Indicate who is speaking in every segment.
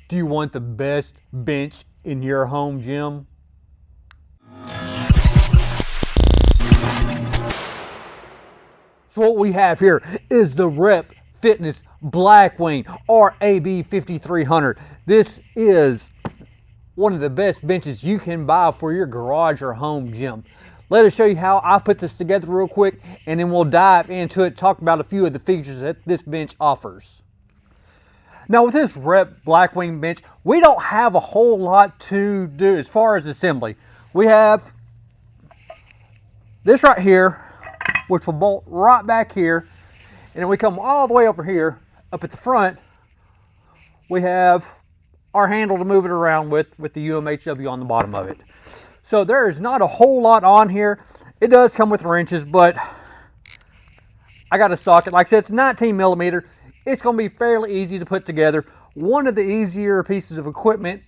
Speaker 1: Do you want the best bench in your home gym? So what we have here is the Rep Fitness Blackwing RAB 5300. This is one of the best benches you can buy for your garage or home gym. Let us show you how I put this together real quick, and then we'll dive into it, talk about a few of the features that this bench offers. Now with this Rep Blackwing bench, we don't have a whole lot to do as far as assembly. We have this right here, which will bolt right back here, and then we come all the way over here. Up at the front, we have our handle to move it around with the UMHW on the bottom of it. So there is not a whole lot on here. It does come with wrenches, but I got a socket. Like I said, it's 19 millimeter. It's going to be fairly easy to put together. One of the easier pieces of equipment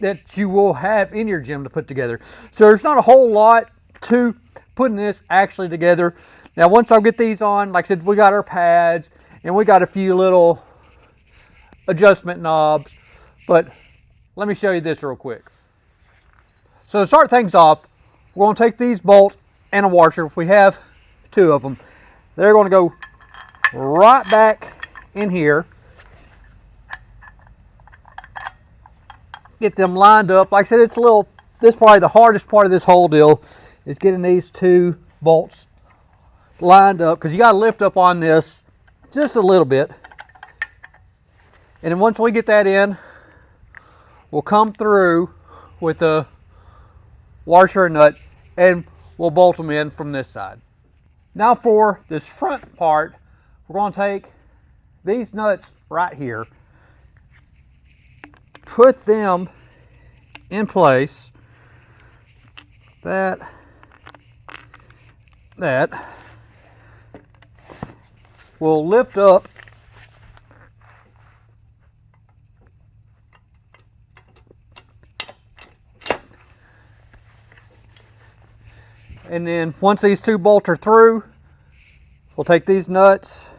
Speaker 1: that you will have in your gym to put together. So there's not a whole lot to putting this actually together. Now once I get these on, like I said, we got our pads and we got a few little adjustment knobs, but let me show you this real quick. So to start things off, we're going to take these bolts and a washer. We have two of them. They're going to go right back in here. Get them lined up. Like I said, it's a little, this is probably the hardest part of this whole deal, is getting these two bolts lined up, because you got to lift up on this just a little bit. And then once we get that in, we'll come through with a washer and nut and we'll bolt them in from this side. Now for this front part, we're going to take these nuts right here, put them in place, that, we'll lift up and then once these two bolts are through, we'll take these nuts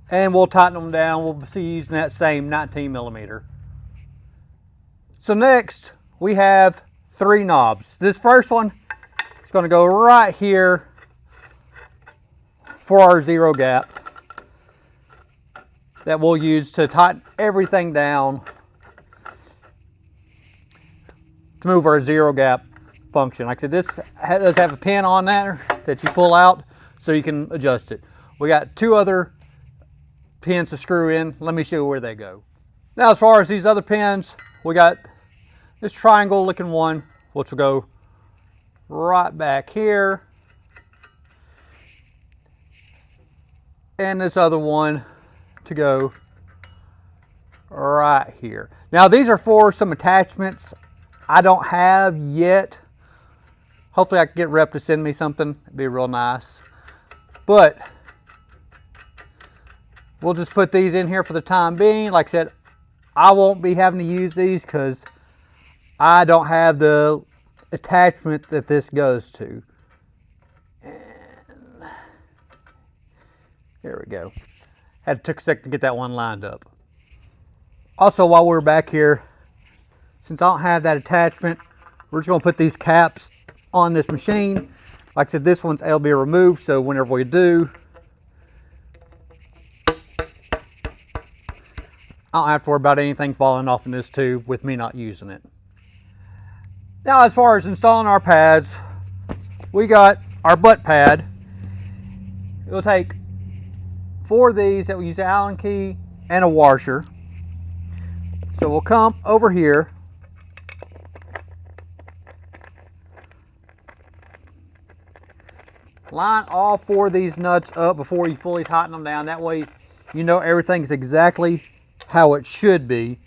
Speaker 1: and we'll tighten them down. We'll be using that same 19 millimeter. So next we have three knobs. This first one is going to go right here for our zero gap that we'll use to tighten everything down to move our zero gap function. Like I said, this does have a pin on there that you pull out so you can adjust it. We got two other pins to screw in. Let me show you where they go. Now as far as these other pins, we got this triangle looking one, which will go right back here, and this other one to go right here. Now these are for some attachments I don't have yet. Hopefully I can get Rep to send me something. It'd be real nice. But we'll just put these in here for the time being. Like I said, I won't be having to use these because I don't have the attachment that this goes to. And there we go. Took a second to get that one lined up. Also, while we're back here, since I don't have that attachment, we're just going to put these caps on this machine. Like I said, this one's able to be removed, so whenever we do, I don't have to worry about anything falling off in this tube with me not using it. Now as far as installing our pads, we got our butt pad. It'll take 4 of these that we use an Allen key and a washer. So we'll come over here, line all 4 of these nuts up before you fully tighten them down. That way you know everything's exactly how it should be,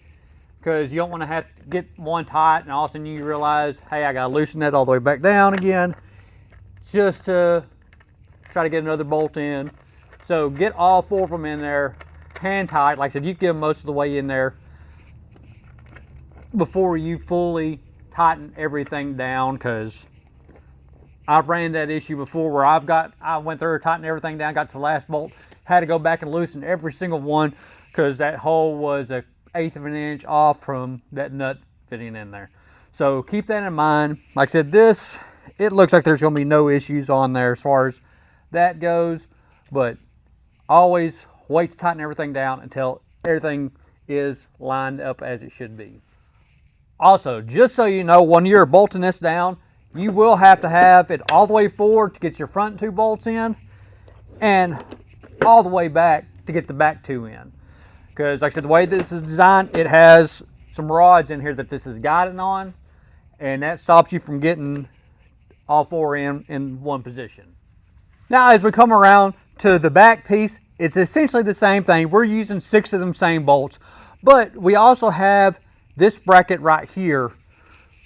Speaker 1: because you don't want to have to get one tight and all of a sudden you realize, hey, I got to loosen that all the way back down again just to try to get another bolt in. So get all 4 of them in there hand tight. Like I said, you can get them most of the way in there before you fully tighten everything down, because I've ran that issue before where I went through, tightened everything down, got to the last bolt, had to go back and loosen every single one because that hole was 1/8 of an inch off from that nut fitting in there. So keep that in mind. Like I said, this, it looks like there's going to be no issues on there as far as that goes, but always wait to tighten everything down until everything is lined up as it should be. Also, just so you know, when you're bolting this down, you will have to have it all the way forward to get your front 2 bolts in and all the way back to get the back 2 in. Because like I said, the way this is designed, it has some rods in here that this is guiding on, and that stops you from getting all 4 in one position. Now as we come around to the back piece, it's essentially the same thing. We're using 6 of them same bolts, but we also have this bracket right here,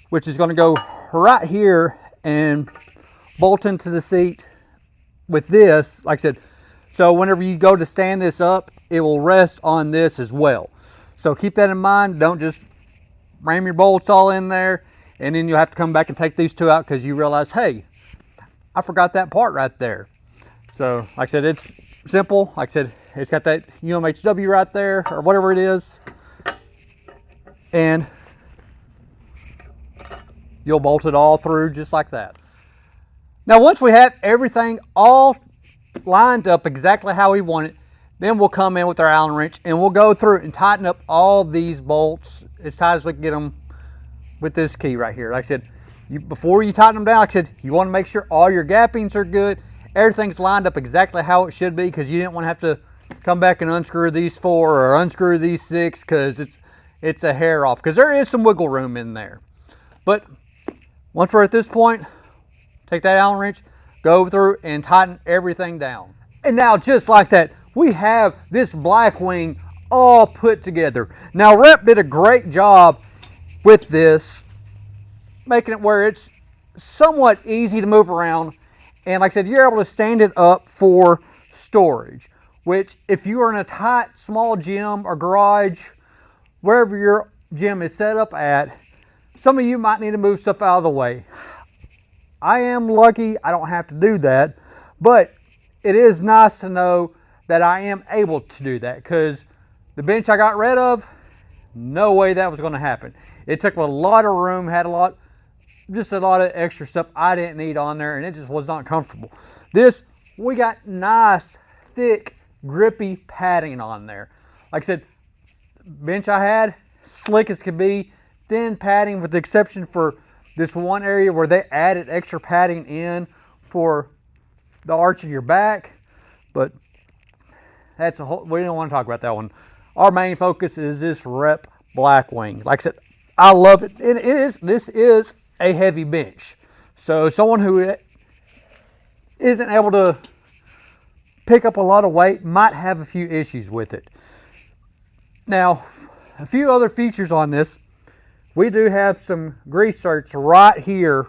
Speaker 1: which is going to go right here and bolt into the seat with this, like I said. So whenever you go to stand this up, it will rest on this as well. So keep that in mind. Don't just ram your bolts all in there and then you'll have to come back and take these 2 out because you realize, hey, I forgot that part right there. So like I said, it's simple. Like I said, it's got that UMHW right there or whatever it is, and you'll bolt it all through just like that. Now once we have everything all lined up exactly how we want it, then we'll come in with our Allen wrench and we'll go through and tighten up all these bolts as tight as we can get them with this key right here. Like I said, before you tighten them down, like I said, you want to make sure all your gappings are good, everything's lined up exactly how it should be, because you didn't want to have to come back and unscrew these 4 or unscrew these 6 because it's a hair off, because there is some wiggle room in there. But once we're at this point, take that Allen wrench, go through and tighten everything down. And now just like that, we have this Blackwing all put together. Now Rep did a great job with this, making it where it's somewhat easy to move around. And like I said, you're able to stand it up for storage, which if you are in a tight, small gym or garage, wherever your gym is set up at, some of you might need to move stuff out of the way. I am lucky I don't have to do that, but it is nice to know that I am able to do that, because the bench I got rid of, no way that was going to happen. It took a lot of room, had just a lot of extra stuff I didn't need on there, and it just was not comfortable. This, we got nice, thick, grippy padding on there. Like I said, bench I had, slick as could be, thin padding with the exception for this one area where they added extra padding in for the arch of your back, but that's a whole, we don't want to talk about that one. Our main focus is this Rep Blackwing. Like I said, I love it. This is a heavy bench. So someone who isn't able to pick up a lot of weight might have a few issues with it. Now, a few other features on this. We do have some grease zerks right here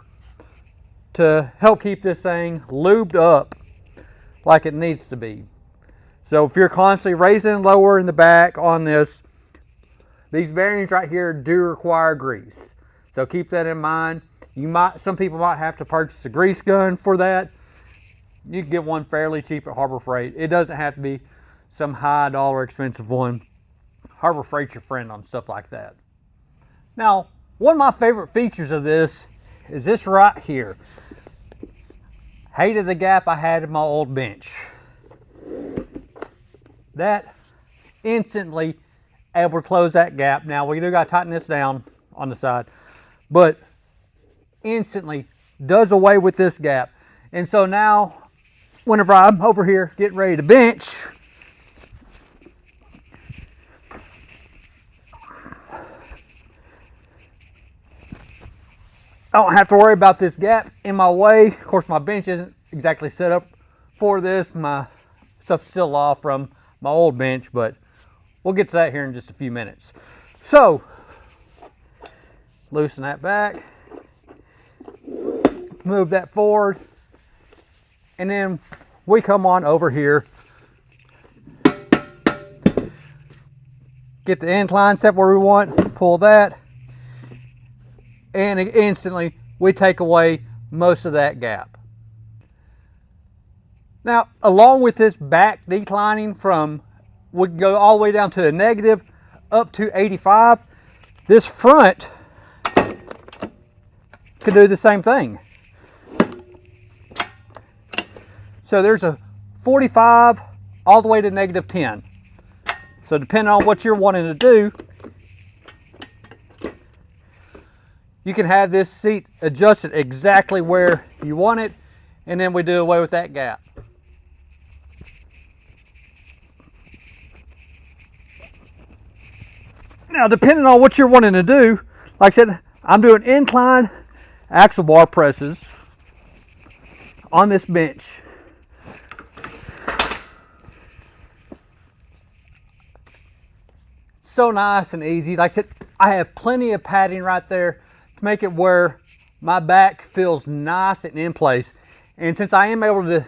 Speaker 1: to help keep this thing lubed up like it needs to be. So if you're constantly raising and lowering the back on this, these bearings right here do require grease. So keep that in mind. Some people might have to purchase a grease gun for that. You can get one fairly cheap at Harbor Freight. It doesn't have to be some high dollar expensive one. Harbor Freight's your friend on stuff like that. Now, one of my favorite features of this is this right here. Hated the gap I had in my old bench. That instantly able to close that gap. Now we do got to tighten this down on the side, but instantly does away with this gap. And so now whenever I'm over here getting ready to bench, I don't have to worry about this gap in my way. Of course, my bench isn't exactly set up for this. My stuff's still off from my old bench, but we'll get to that here in just a few minutes. So, loosen that back, move that forward, and then we come on over here. Get the incline set where we want, pull that, and instantly we take away most of that gap. Now, along with this back declining from, we can go all the way down to a negative up to 85, this front could do the same thing. So there's a 45 all the way to negative 10. So depending on what you're wanting to do, you can have this seat adjusted exactly where you want it, and then we do away with that gap. Now, depending on what you're wanting to do, like I said, I'm doing incline axle bar presses on this bench. So nice and easy. Like I said, I have plenty of padding right there to make it where my back feels nice and in place. And since I am able to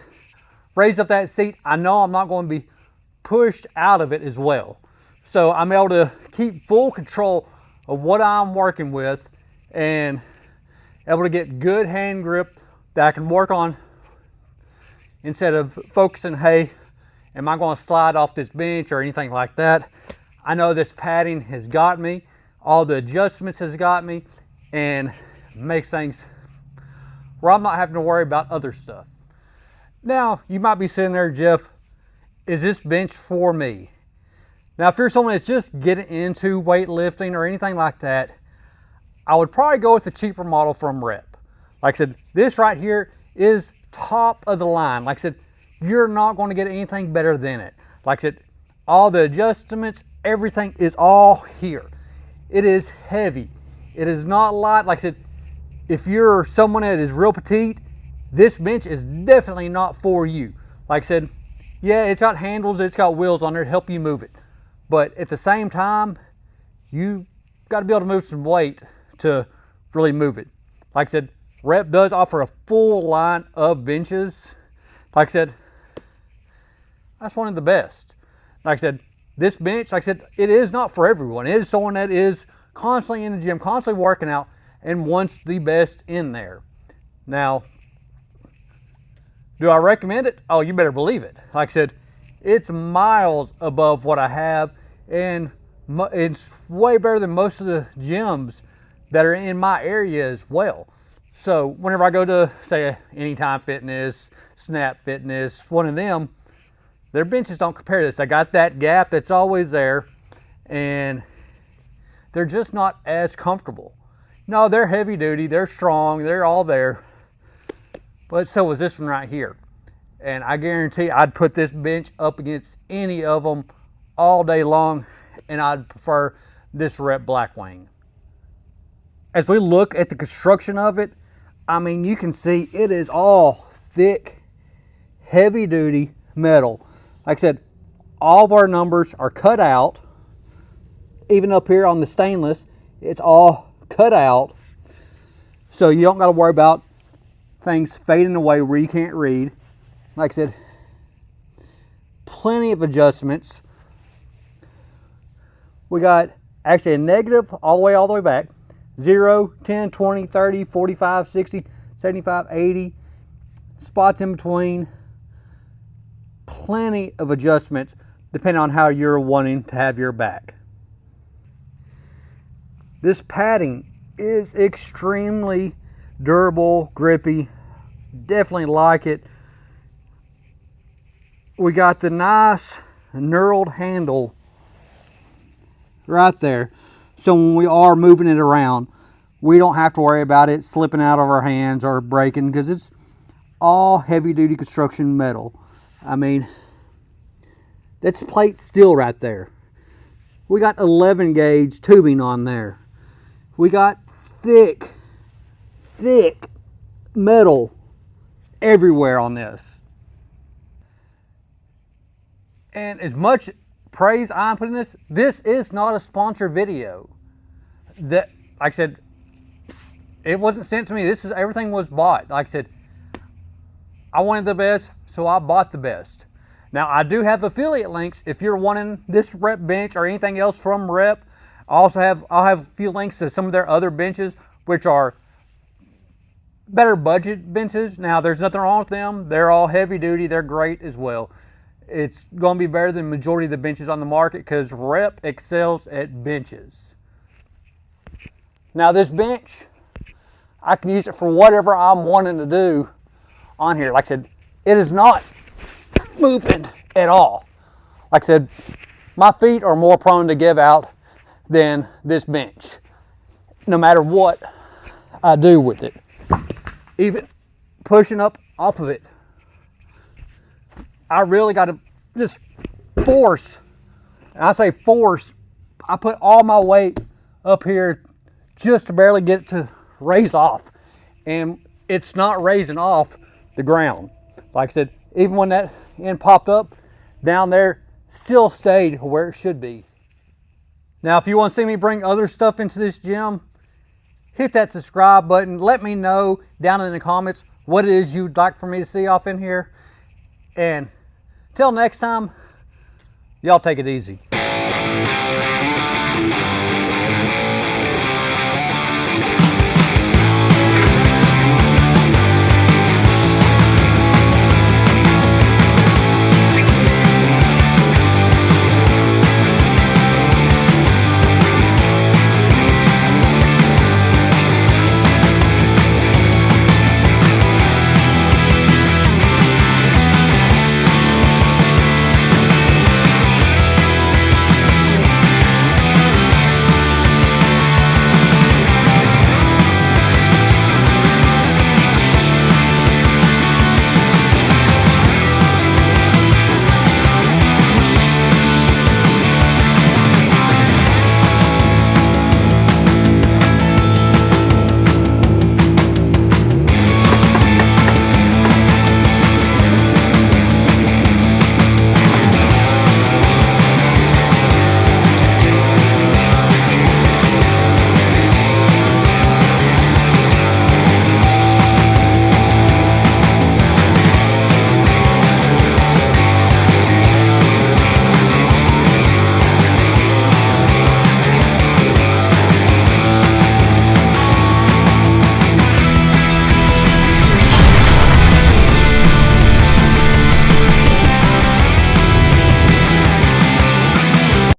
Speaker 1: raise up that seat, I know I'm not going to be pushed out of it as well. So I'm able to keep full control of what I'm working with and able to get good hand grip that I can work on instead of focusing, hey, am I going to slide off this bench or anything like that. I know this padding has got me, all the adjustments has got me, and makes things where I'm not having to worry about other stuff. Now, you might be sitting there, Jeff, is this bench for me? Now, if you're someone that's just getting into weightlifting or anything like that, I would probably go with the cheaper model from Rep. Like I said, this right here is top of the line. Like I said, you're not going to get anything better than it. Like I said, all the adjustments, everything is all here. It is heavy. It is not light. Like I said, if you're someone that is real petite, this bench is definitely not for you. Like I said, yeah, it's got handles, it's got wheels on there to help you move it. But at the same time, you got to be able to move some weight to really move it. Like I said, Rep does offer a full line of benches. Like I said, that's one of the best. Like I said, this bench, like I said, it is not for everyone. It is someone that is constantly in the gym, constantly working out, and wants the best in there. Now, do I recommend it? Oh, you better believe it. Like I said, it's miles above what I have, and it's way better than most of the gyms that are in my area as well. So whenever I go to, say, Anytime Fitness, Snap Fitness, one of them, their benches don't compare to this. I got that gap that's always there, and they're just not as comfortable. No, they're heavy duty, they're strong, they're all there, but so is this one right here. And I guarantee I'd put this bench up against any of them all day long, and I'd prefer this Rep Blackwing. As we look at the construction of it, I mean, you can see it is all thick, heavy duty metal. Like I said, all of our numbers are cut out. Even up here on the stainless, it's all cut out. So you don't got to worry about things fading away where you can't read. Like I said, plenty of adjustments. We got actually a negative all the way back. 0, 10, 20, 30, 45, 60, 75, 80. Spots in between. Plenty of adjustments depending on how you're wanting to have your back. This padding is extremely durable, grippy. Definitely like it. We got the nice knurled handle right there. So when we are moving it around, we don't have to worry about it slipping out of our hands or breaking, because it's all heavy duty construction metal. I mean, that's plate steel right there. We got 11 gauge tubing on there. We got thick metal everywhere on this. And as much praise I'm putting this is not a sponsored video. That, like I said, it wasn't sent to me. Everything was bought. Like I said, I wanted the best, so I bought the best. Now, I do have affiliate links if you're wanting this Rep bench or anything else from Rep. I'll have a few links to some of their other benches, which are better budget benches. Now, there's nothing wrong with them. They're all heavy duty. They're great as well. It's going to be better than the majority of the benches on the market because Rep excels at benches. Now, this bench, I can use it for whatever I'm wanting to do on here. Like I said, it is not moving at all. Like I said, my feet are more prone to give out than this bench, no matter what I do with it. Even pushing up off of it, I really got to just force, and I say force, I put all my weight up here just to barely get it to raise off, and it's not raising off the ground. Like I said, even when that end popped up, down there still stayed where it should be. Now, if you want to see me bring other stuff into this gym, hit that subscribe button. Let me know down in the comments what it is you'd like for me to see off in here. And till next time, y'all take it easy.